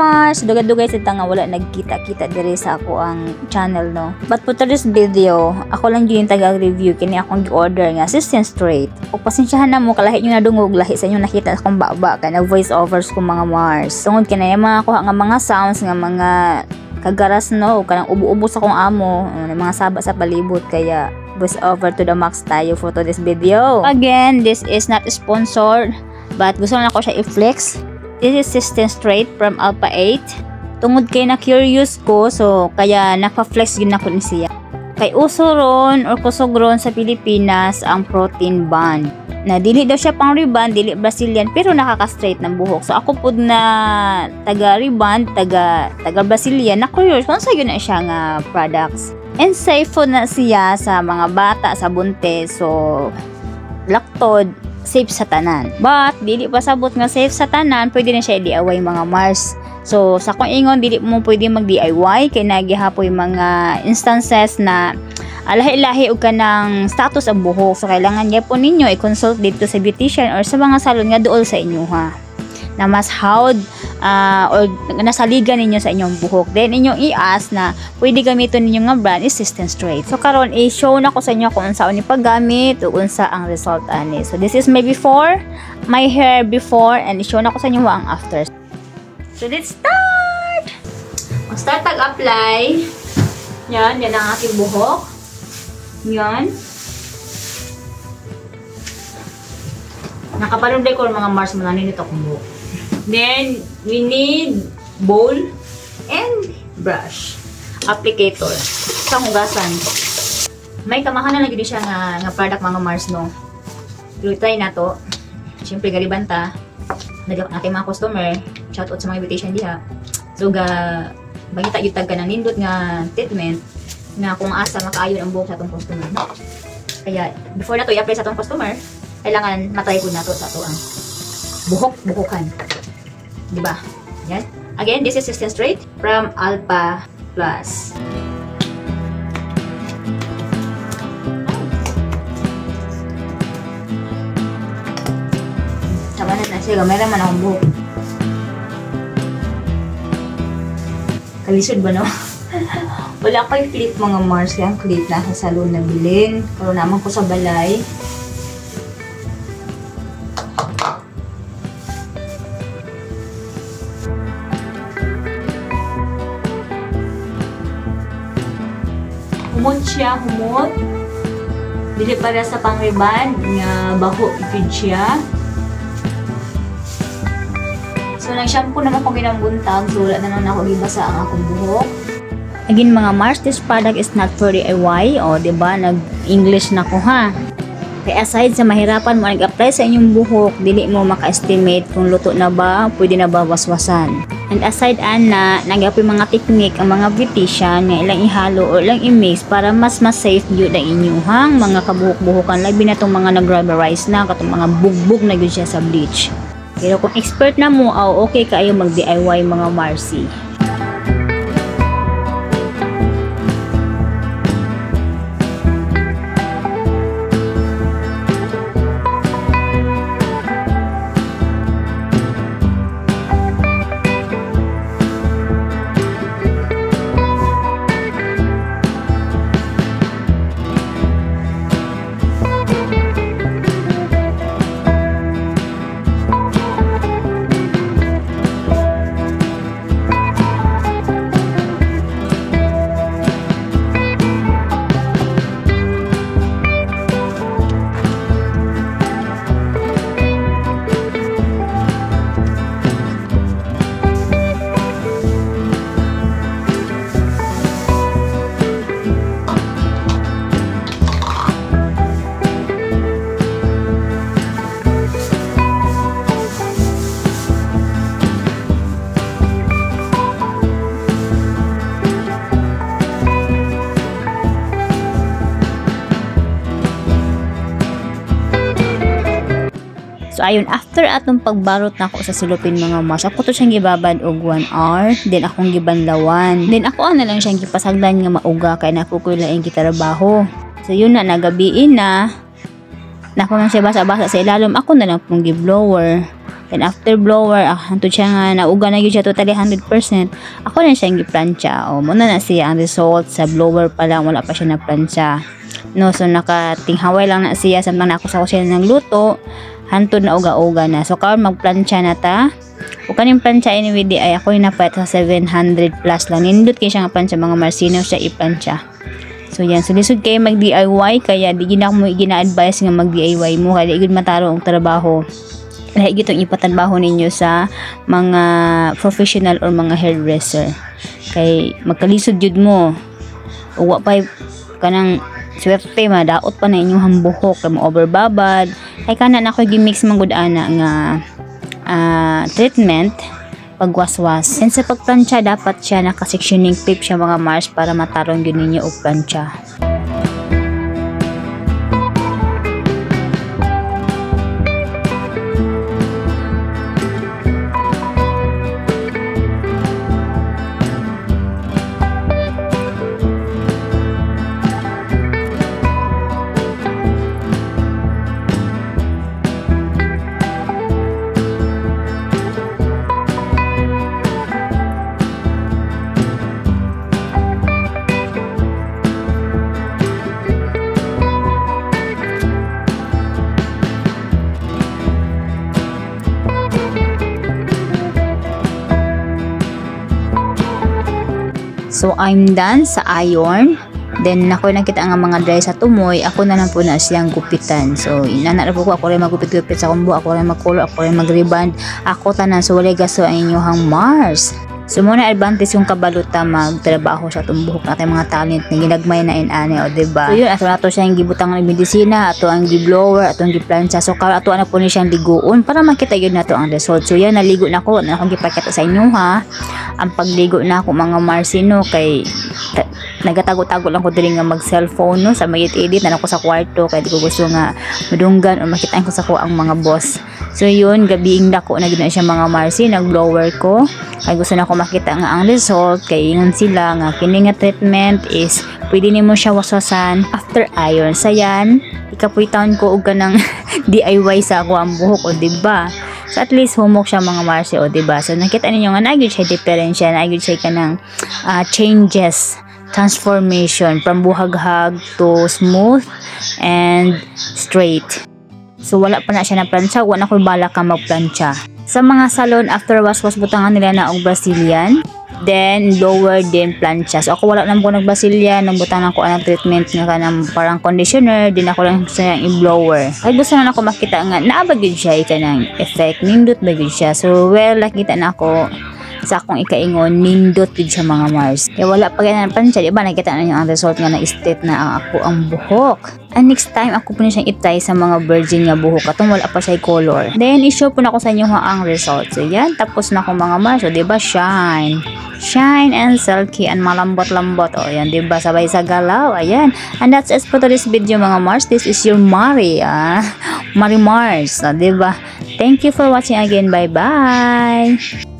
Mars, dugay-dugay sa nga wala nagkita-kita diri sa ako ang channel no. But for today's video, ako lang yung taga-review kini akong gi-order nga assistant straight. O pasensyahan na mo kalahi nyo nadungog lahi sa inyo nakita akong baba kay na voice overs ko mga Mars. Tungod kina yung mga kuha nga mga sounds nga mga kagaras no, kanang ubo-ubo sa kong amo, mga saba sa palibot kaya voice over to the max tayo for today's video. Again, this is not sponsored but gusto na ako siya i-flex. This is assistant straight from Alpha 8. Tungod kay na curious ko so kaya naka-flex yun ako ni siya. Kay uso ron or kusog ron sa Pilipinas ang protein band. Na dili daw siya pang reband, dili Brazilian pero nakaka-straight ng buhok. So ako pud na taga reband, taga Brazilian, na curious kung sa yun na siya nga products. And safe po na siya sa mga bata, sa bunte, so laktod, safe sa tanan. But dili pa sabot nga safe sa tanan, pwede na siya i-DIY mga Mars. So sa kung ingon dili mo pwede mag-DIY kay nagihapoy mga instances na lahi-lahi og kanang status ang buhok. So kailangan niya po ninyo i-consult dito sa beautician or sa mga salon nga duol sa inyo ha. Na mas hawd or nasaligan ninyo sa inyong buhok. Then inyong i-ask na pwede gamiton ninyo nga brand is assistant straight. So karon i-show na ko sa inyo kung unsa ni paggamit ug unsa ang result ani. So this is my before, my hair before, and i-show na ko sa inyo ang after. So let's start. Mag-start pag-apply. Yan ang aking buhok. Yan. Nakapanunday ko mga Mars mananin ito kung buhok. Then, we need bowl and brush. Applicator. Sa hugasan. May kamahan na lagi din siya nga product mga Mars no. Pero try na to. Siyempre galibanta. Natin mga customer. Shoutout sa mga invitation diha. So, bagita yung tag ka ng nindot nga treatment na kung asa makaayon ang buhok sa atong customer. Kaya, before na to i-apply sa atong customer, kailangan matry ko na to sa ato ang buhok-buhokan. Diba? Yan. Again, this is assistant straight from Alpha Plus. Tama na siya. Gamay naman akong buhok. Kalisod ba no? Wala ko yung clip mga Mars. Kaya ang clip na sa salon na bilin. Karoon naman ko sa balay. Humot siya, humot. Dili para sa pang-reband nga baho ikid siya. So nag-shampoo naman ko ginambuntag so wala na ako gibasa ang akong buhok. Again mga Mars, this product is not for DIY o diba nag-English na ko ha. Kaya aside sa mahirapan mo nag-apply sa inyong buhok, dili mo maka-estimate kung luto na ba, pwede na ba waswasan. And aside ana, nagapoy mga technique ang mga beautician nga ilang ihalo o ilang i-mix para mas safe gyud ang inyuhang mga kabuhok-buhokan labi na tong mga nag-rubberize na katong mga bugbog na gyud siya sa bleach. Pero kung expert na mo, okay kayo mag-DIY mga Marcy. So ayun, after atong pagbarot na ako sa silupin mga Mars, ako to siyang gibabad og 1 hour, then akong gibanlawan. Then ako na lang siyang gipasagdan nga mauga kay nakukuy laing gitrabaho. So yun na, nagabiin na. Nako nang siya basa-basa sa ilalim, ako na lang pong gi-blower. Then after blower, hanto siya nga nauga na gyud siya totally 100%. Ako na siyang giplansya. O muna na siya ang result sa blower pa lang, wala pa siya na plansya. No, so nakatinghaway lang na siya samtang na ako sa kusina ng luto. Hantod na uga-uga na. So karon magplansya na ta. O kaning plansya anyway di ay ako yung napayat sa 700 plus lang. Nindot kayo siya nga plansya mga Marsino siya iplansya. So yan, so lisod kayo mag DIY kaya di gina mo gina-advise nga mag DIY mo kaya di gud mataro ang trabaho. Lahi gitong ipatrabaho ninyo sa mga professional or mga hairdresser. Kay magkalisod jud mo. Uwa pa kanang swerte madaot pa na inyong buhok kay mo overbabad. Ay kanan ako gi-mix man gud ana nga treatment pagwaswas. And sa pagplansya dapat siya naka-sectioning clip siya mga Mars para matarong yun ninyo og plansya. So, I'm done sa iron. Then, ako nakita nga mga dry sa tumoy. Ako na lang po na siyang gupitan. So, inanarap ko. Ako rin magupit-gupit sa kumbo. Ako rin magkulo. Ako rin mag-reband. Ako tanan. So, wala gaso ang inyong Mars. So, muna advantage yung kabaluta magtrabaho sa tumbuhok natin mga talent na ginagmay na inane. O, diba? So, yun. Ato na to siya yung gibutang ng medisina. Ato ang giblower. Ato ang giplansya. So, ato na po niya siyang liguon para makita yun na to ang result. So, yan. Naligo na ko. Na akong gipakita sa inyo, ha. Ang pagligo na ako mga Marsino kay nagatago-tago lang ko diri nga mag-cellphone no sa magit-edit na ako sa kwarto kay di ko gusto nga madunggan o makitaan ko sa ko ang mga boss. So yun, gabiing dako na gina siya mga Marsi, nag-blower ko kay gusto na ko makita nga ang result kay ingon sila nga kini nga treatment is pwede nimo siya waswasan after iron. Sayan, ikapoy taon ko og kanang DIY sa ako ang buhok o diba? So at least humok siya mga Marsi o diba? So nakita ninyo nga naagid siya diferensya, naagid siya kanang changes, transformation from buhaghag to smooth and straight. So wala pa na siya na plansya, wala ko bala ka magplansya. Sa mga salon after waswas butangan nila na og Brazilian, then lower din plansya. So ako wala nang ko nag-Brazilian, nang butang ako ang treatment nga kanang parang conditioner, din ako lang sa i-blower. Ay gusto na ako makita nga naabag yun siya kanang effect, nindot ba yun siya. So well, nakita na ako sa akong ikaingon, nindot yun siya mga Mars. Kaya wala pa ganyan plansya, diba nakita na yung ang result nga na straight na ang ako ang buhok. And next time, ako po na siyang itry sa mga virgin nga buhok. Katong wala pa siya color. Then, i-show po na ako sa inyo ang result. So, yan. Tapos na ako mga Mars. So, diba? Shine. Shine and silky and malambot-lambot. O, yan. Diba? Sabay sa galaw. Ayan. And that's it for today's video mga Mars. This is your Mari. Mari Mars. O, diba? Thank you for watching again. Bye-bye.